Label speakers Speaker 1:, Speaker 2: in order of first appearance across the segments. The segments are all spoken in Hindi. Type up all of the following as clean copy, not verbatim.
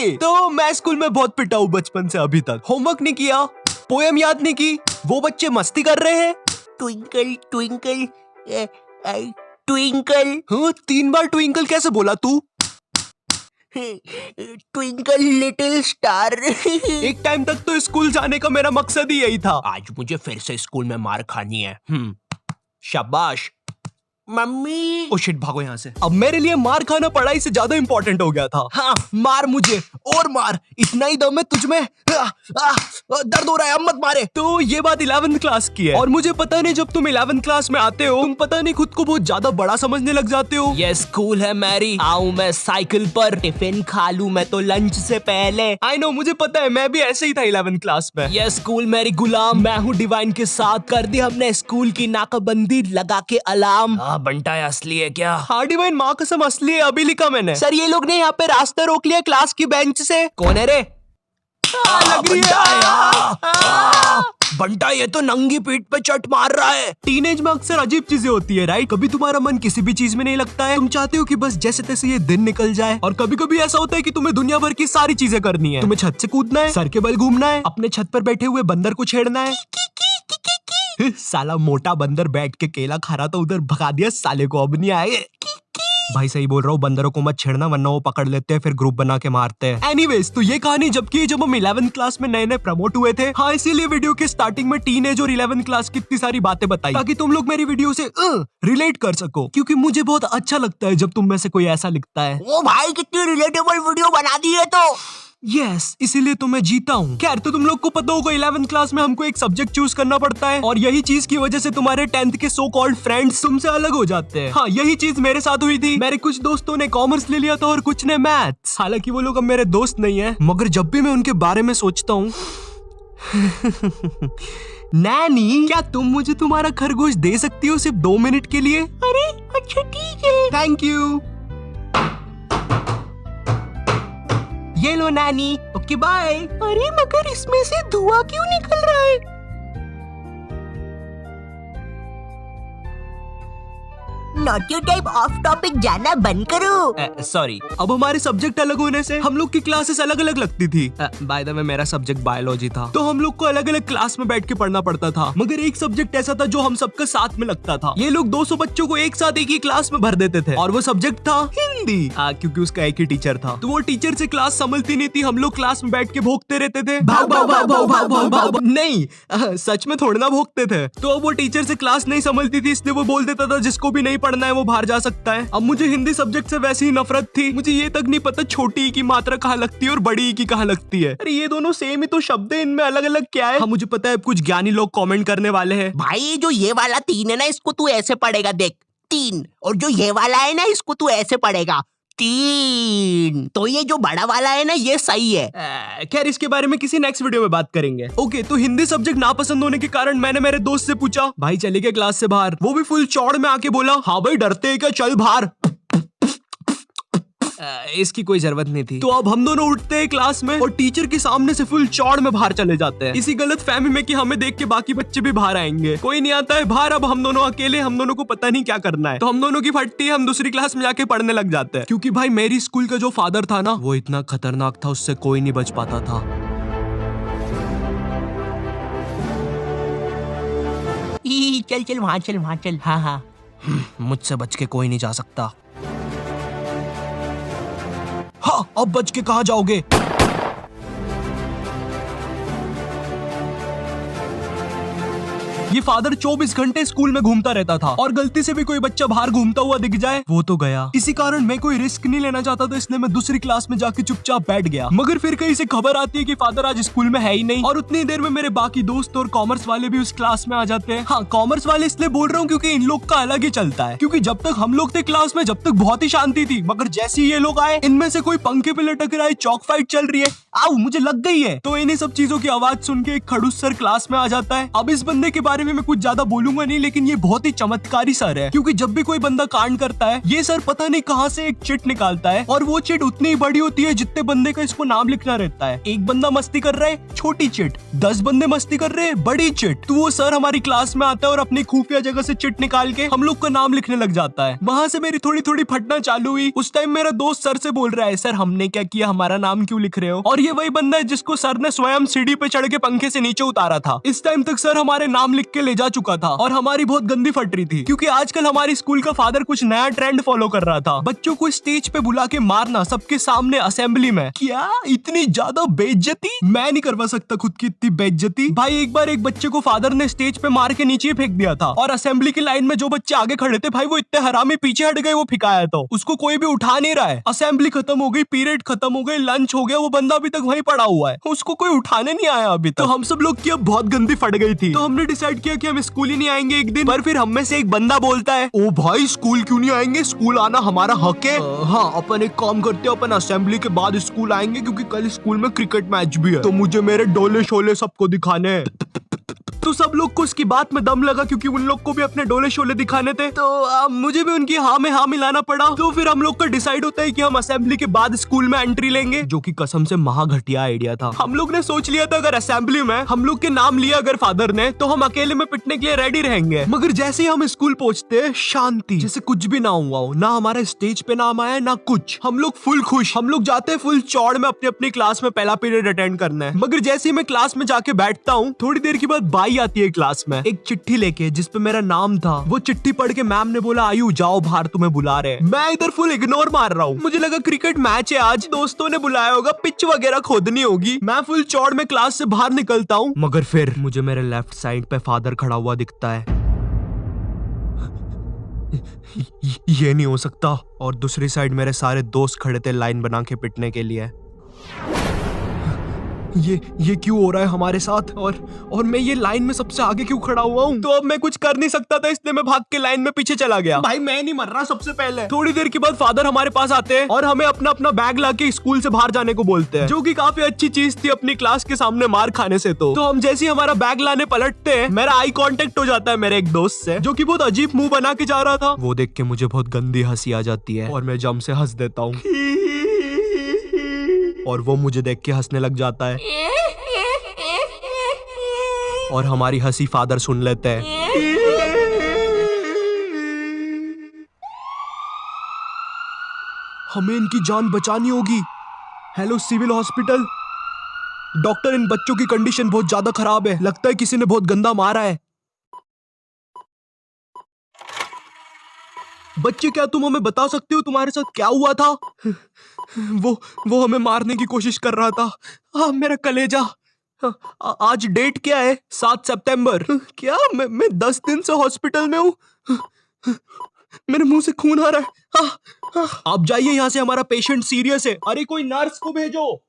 Speaker 1: नहीं। तो मैं स्कूल में बहुत पिटा हूँ बचपन से अभी तक। होमवर्क नहीं किया, पोएम याद नहीं की, वो बच्चे मस्ती कर रहे हैं।
Speaker 2: Twinkle twinkle twinkle.
Speaker 1: हाँ, 3 बार ट्विंकल कैसे बोला तू?
Speaker 2: Twinkle little star.
Speaker 1: एक टाइम तक तो स्कूल जाने का मेरा मकसद ही यही था।
Speaker 2: आज मुझे फिर से स्कूल में मार खानी है।
Speaker 1: शाबाश।
Speaker 2: मम्मी।
Speaker 1: ओ शिट, भागो यहाँ से। अब मेरे लिए मार खाना पढ़ाई से ज्यादा इंपॉर्टेंट हो गया था। हाँ, मार मुझे और मार, इतना ही दम है तुझमें। दर्द हो रहा है, अब मत मारे। तो ये बात 11th क्लास की है और मुझे पता नहीं जब तुम 11th क्लास में आते हो तुम पता नहीं खुद को बहुत ज्यादा बड़ा समझने लग जाते हो।
Speaker 2: ये स्कूल है मैरी, आऊं मैं साइकिल पर, टिफिन खा लूं मैं तो लंच से पहले।
Speaker 1: आई नो, मुझे पता है, मैं भी ऐसे ही था 11th क्लास में।
Speaker 2: ये स्कूल मेरी गुलाम, मैं हूँ डिवाइन के साथ, कर दी हमने स्कूल की नाकाबंदी लगा के अलार्म।
Speaker 3: बंटा है असली है क्या?
Speaker 1: हाँ डिवाइन, माँ कसम असली है, अभी लिखा मैंने।
Speaker 2: सर ये लोग ने यहाँ पे रास्ता रोक लिया क्लास की बेंच से।
Speaker 3: कौन है रे?
Speaker 1: लग रही है।
Speaker 3: बंटा ये तो नंगी पीठ पे चट मार रहा है।
Speaker 1: टीनेज में अक्सर अजीब चीजें होती है, राइट? कभी तुम्हारा मन किसी भी चीज में नहीं लगता है, तुम चाहते हो कि बस जैसे तैसे ये दिन निकल जाए। और कभी कभी ऐसा होता है कि तुम्हें दुनिया भर की सारी चीजें करनी है। तुम्हें छत से कूदना है, सर के बल घूमना है, अपने छत पर बैठे हुए बंदर को छेड़ना है। साला मोटा बंदर बैठ के केला खा रहा था, उधर भगा दिया साले को, अब नहीं आए। भाई सही बोल रहा हूँ, बंदरों को मत छेड़ना वरना वो पकड़ लेते हैं, फिर ग्रुप बना के मारते हैं। एनीवेज, तो ये कहानी जब हम 11th क्लास में नए नए प्रमोट हुए थे। हाँ, इसीलिए वीडियो के स्टार्टिंग में टीनेज और 11th क्लास की इतनी सारी बातें बताई ताकि तुम लोग मेरी वीडियो से रिलेट कर सको, क्योंकि मुझे बहुत अच्छा लगता है जब तुम में से कोई ऐसा लिखता है।
Speaker 2: ओ भाई, कितनी रिलेटेबल वीडियो बना दी है तो।
Speaker 1: यस, इसीलिए तो मैं जीता हूँ। खैर, तो तुम लोग को पता होगा 11th क्लास में हमको एक सब्जेक्ट चूज करना पड़ता है और यही चीज की वजह से तुम्हारे 10th के सो कॉल्ड फ्रेंड्स तुमसे अलग हो जाते हैं। हाँ, यही चीज मेरे साथ हुई थी। मेरे कुछ दोस्तों ने कॉमर्स ले लिया था और कुछ ने मैथ्स। हालांकि वो लोग अब मेरे दोस्त नहीं है, मगर जब भी मैं उनके बारे में सोचता हूँ नैनी, क्या तुम मुझे तुम्हारा खरगोश दे सकती हो सिर्फ 2 मिनट के लिए?
Speaker 2: अरे अच्छा ठीक है।
Speaker 1: Thank you.
Speaker 2: ये लो नानी।
Speaker 1: Okay bye.
Speaker 2: अरे मगर इसमें से धुआं क्यों निकल रहा है? नॉटी टाइप ऑफ टॉपिक जाना बंद करो।
Speaker 1: सॉरी, अब हमारे सब्जेक्ट अलग होने से हम लोग की क्लासेस अलग अलग लगती थी। बाय द वे, मेरा सब्जेक्ट बायोलॉजी था, तो हम लोग को अलग अलग क्लास में बैठ के पढ़ना पड़ता था। मगर एक सब्जेक्ट ऐसा था जो हम सबका साथ में लगता था। ये लोग 200 बच्चों को एक साथ एक ही क्लास में भर देते थे और वो सब्जेक्ट था हिंदी। क्योंकि उसका एक ही टीचर था, तो वो टीचर से क्लास संभलती नहीं थी। हम लोग क्लास में बैठ के भोंकते रहते थे, भाव भाव भाव भाव भाव भाव भाव। नहीं, सच में थोड़ा ना भोंकते थे। तो अब वो टीचर से क्लास नहीं संभलती थी, इसलिए वो बोल देता था जिसको भी नहीं पढ़ना है वो बाहर जा सकता है। अब मुझे हिंदी सब्जेक्ट से वैसे ही नफरत थी। मुझे ये तक नहीं पता छोटी ई की मात्रा कहाँ लगती है और बड़ी ई की कहाँ लगती है। अरे ये दोनों सेम ही तो शब्द है, इनमें अलग अलग क्या है? हाँ मुझे पता है, कुछ ज्ञानी लोग कमेंट करने वाले हैं।
Speaker 2: भाई जो ये वाला 3 है ना, इसको तू ऐसे पढ़ेगा, देख 3। और जो ये वाला है ना, इसको तू ऐसे पढ़ेगा 3। तो ये जो बड़ा वाला है ना, ये सही है।
Speaker 1: खैर, इसके बारे में किसी नेक्स्ट वीडियो में बात करेंगे। ओके, तो हिंदी सब्जेक्ट नापसंद होने के कारण मैंने मेरे दोस्त से पूछा, भाई चले गए क्लास से बाहर? वो भी फुल चौड़ में आके बोला, हाँ भाई डरते हैं क्या, चल बाहर। इसकी कोई जरूरत नहीं थी। तो अब हम दोनों उठते हैं क्लास में और टीचर के सामने से फुल चौड़ में बाहर चले जाते हैं, इसी गलत फहमी में कि हमें देख के बाकी बच्चे भी बाहर आएंगे। कोई नहीं आता है बाहर, अब हम दोनों अकेले, हम दोनों को पता नहीं क्या करना है। तो हम दोनों की फटती है, हम दूसरी क्लास में जाके पढ़ने लग जाते हैं, क्योंकि भाई मेरी स्कूल का जो फादर था ना, वो इतना खतरनाक था, उससे कोई नहीं बच पाता था।
Speaker 2: चल चल वहाँ चल, वहाँ चल। हाँ हाँ,
Speaker 1: मुझसे बच के कोई नहीं जा सकता। हाँ, अब बच के कहाँ जाओगे? ये फादर 24 घंटे स्कूल में घूमता रहता था और गलती से भी कोई बच्चा बाहर घूमता हुआ दिख जाए वो तो गया। इसी कारण मैं कोई रिस्क नहीं लेना चाहता था, इसलिए मैं दूसरी क्लास में जाके चुपचाप बैठ गया। मगर फिर कहीं से खबर आती है कि फादर आज स्कूल में है ही नहीं और उतनी देर में मेरे बाकी दोस्त और कॉमर्स वाले भी उस क्लास में आ जाते हैं। हाँ, कॉमर्स वाले इसलिए बोल रहा हूँ क्योंकि इन लोग का अलग ही चलता है, क्योंकि जब तक हम लोग थे क्लास में, जब तक बहुत ही शांति थी, मगर जैसे ही ये लोग आए, इनमें से कोई पंखे पे लटक रहा है, चौक फाइट चल रही है, आओ मुझे लग गई है। तो इन्हीं सब चीजों की आवाज सुन के एक खड़ूस सर क्लास में आ जाता है। अब इस बंदे के बारे बारे में मैं कुछ ज्यादा बोलूंगा नहीं, लेकिन ये बहुत ही चमत्कारी सर है, क्योंकि जब भी कोई बंदा कांड करता है ये सर पता नहीं कहाँ से एक चिट निकालता है, और वो चिट उतनी ही बड़ी होती है जितने बंदे का इसको नाम लिखना रहता है। एक बंदा मस्ती कर रहा है, छोटी चिट, 10 बंदे मस्ती कर रहे हैं, बड़ी चिट। तो वो सर हमारी क्लास में आता है और अपनी खुफिया जगह से चिट निकाल के हम लोग का नाम लिखने लग जाता है। वहां से मेरी थोड़ी थोड़ी फटना चालू हुई। उस टाइम मेरा दोस्त सर से बोल रहा है, सर हमने क्या किया, हमारा नाम क्यों लिख रहे हो? और ये वही बंदा है जिसको सर ने स्वयं सीढ़ी पे चढ़ के पंखे से नीचे उतारा था। इस टाइम तक सर हमारे नाम लिख के ले जा चुका था और हमारी बहुत गंदी फट रही थी, क्योंकि आजकल हमारी स्कूल का फादर कुछ नया ट्रेंड फॉलो कर रहा था, बच्चों को स्टेज पे बुला के मारना सबके सामने असेंबली में। क्या इतनी ज्यादा बेइज्जती? मैं नहीं करवा सकता खुद की इतनी बेइज्जती। भाई एक बार एक बच्चे को फादर ने स्टेज पे मार के नीचे फेंक दिया था, और असेंबली की लाइन में जो बच्चे आगे खड़े थे भाई वो इतने हरामी पीछे हट गए, वो फिकाया तो उसको कोई भी उठा नहीं रहा है। असेंबली खत्म हो गई, पीरियड खत्म हो गई, लंच हो गया, वो बंदा अभी तक वहीं पड़ा हुआ है, उसको कोई उठाने नहीं आया अभी तक। तो हम सब लोग की अब बहुत गंदी फट गई थी, तो हमने डिसाइड किया कि हम स्कूल ही नहीं आएंगे एक दिन। पर फिर हम में से एक बंदा बोलता है, ओ भाई स्कूल क्यों नहीं आएंगे, स्कूल आना हमारा हक है। हाँ अपन एक काम करते हैं, अपन असेंबली के बाद स्कूल आएंगे, क्योंकि कल स्कूल में क्रिकेट मैच भी है, तो मुझे मेरे डोले शोले सबको दिखाने हैं। तो सब लोग को उसकी बात में दम लगा, क्योंकि उन लोग को भी अपने डोले शोले दिखाने थे, तो मुझे भी उनकी हाँ में हाँ मिलाना पड़ा। तो फिर हम लोग का डिसाइड होता है कि हम असेंबली के बाद स्कूल में एंट्री लेंगे, जो कि कसम से महा घटिया आइडिया था। हम लोग ने सोच लिया था अगर असेंबली में हम लोग के नाम लिया अगर फादर ने, तो हम अकेले में पिटने के लिए रेडी रहेंगे। मगर जैसे ही हम स्कूल पहुंचते, शांति, जैसे कुछ भी ना हुआ हो, ना हमारे स्टेज पे नाम आया ना कुछ। हम लोग फुल खुश, हम लोग जाते हैं फुल चौड़ में अपनी अपनी क्लास में पहला पीरियड अटेंड करना है। मगर जैसे ही मैं क्लास में जाके बैठता हूँ, थोड़ी देर के बाद बाई आती है क्लास में एक चिट्ठी लेके जिसपे मेरा नाम था। वो चिट्ठी पढ़ के मैम ने बोला, आयु जाओ बाहर, तुम्हें बुला रहे हैं। मैं इधर फुल इग्नोर मार रहा हूँ, मुझे लगा क्रिकेट मैच है आज, दोस्तों ने बुलाया होगा, पिच वगैरह खोदनी होगी। मैं फुल चौड़ में क्लास से बाहर निकलता हूँ, मगर फिर मुझे मेरे लेफ्ट साइड पे फादर खड़ा हुआ दिखता है। ये नहीं हो सकता। और दूसरी साइड मेरे सारे दोस्त खड़े थे लाइन बना के पिटने के लिए। ये क्यों हो रहा है हमारे साथ, और मैं ये लाइन में सबसे आगे क्यों खड़ा हुआ हूँ? तो अब मैं कुछ कर नहीं सकता था, इसलिए मैं भाग के लाइन में पीछे चला गया। भाई मैं नहीं मर रहा सबसे पहले। थोड़ी देर के बाद फादर हमारे पास आते हैं और हमें अपना अपना बैग लाके स्कूल से बाहर जाने को बोलते हैं, जो कि काफी अच्छी चीज थी अपनी क्लास के सामने मार खाने से। तो हम जैसे ही हमारा बैग लाने पलटते हैं, मेरा आई कांटेक्ट हो जाता है मेरे एक दोस्त से, जो कि बहुत अजीब मुंह बना के जा रहा था। वो देख के मुझे बहुत गंदी हंसी आ जाती है और मैं जम से हंस देता हूँ, और वो मुझे देख के हंसने लग जाता है, और हमारी हंसी फादर सुन लेते हैं। हमें इनकी जान बचानी होगी। हेलो सिविल हॉस्पिटल, डॉक्टर इन बच्चों की कंडीशन बहुत ज्यादा खराब है, लगता है किसी ने बहुत गंदा मारा है। बच्चे क्या तुम हमें बता सकते हो तुम्हारे साथ क्या हुआ था? वो हमें मारने की कोशिश कर रहा था। मेरा कलेजा। आज डेट क्या है? 7 सितंबर। क्या मैं 10 दिन से हॉस्पिटल में हूँ। मेरे मुंह से खून आ रहा है। आप जाइए यहाँ से, हमारा पेशेंट सीरियस है। अरे कोई नर्स को भेजो।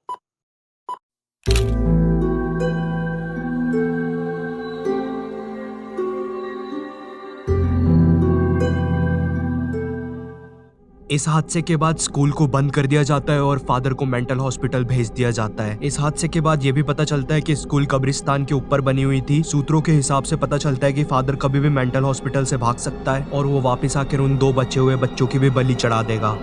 Speaker 1: इस हादसे के बाद स्कूल को बंद कर दिया जाता है और फादर को मेंटल हॉस्पिटल भेज दिया जाता है। इस हादसे के बाद ये भी पता चलता है कि स्कूल कब्रिस्तान के ऊपर बनी हुई थी। सूत्रों के हिसाब से पता चलता है कि फादर कभी भी मेंटल हॉस्पिटल से भाग सकता है और वो वापस आकर उन 2 बचे हुए बच्चों की भी बलि चढ़ा देगा।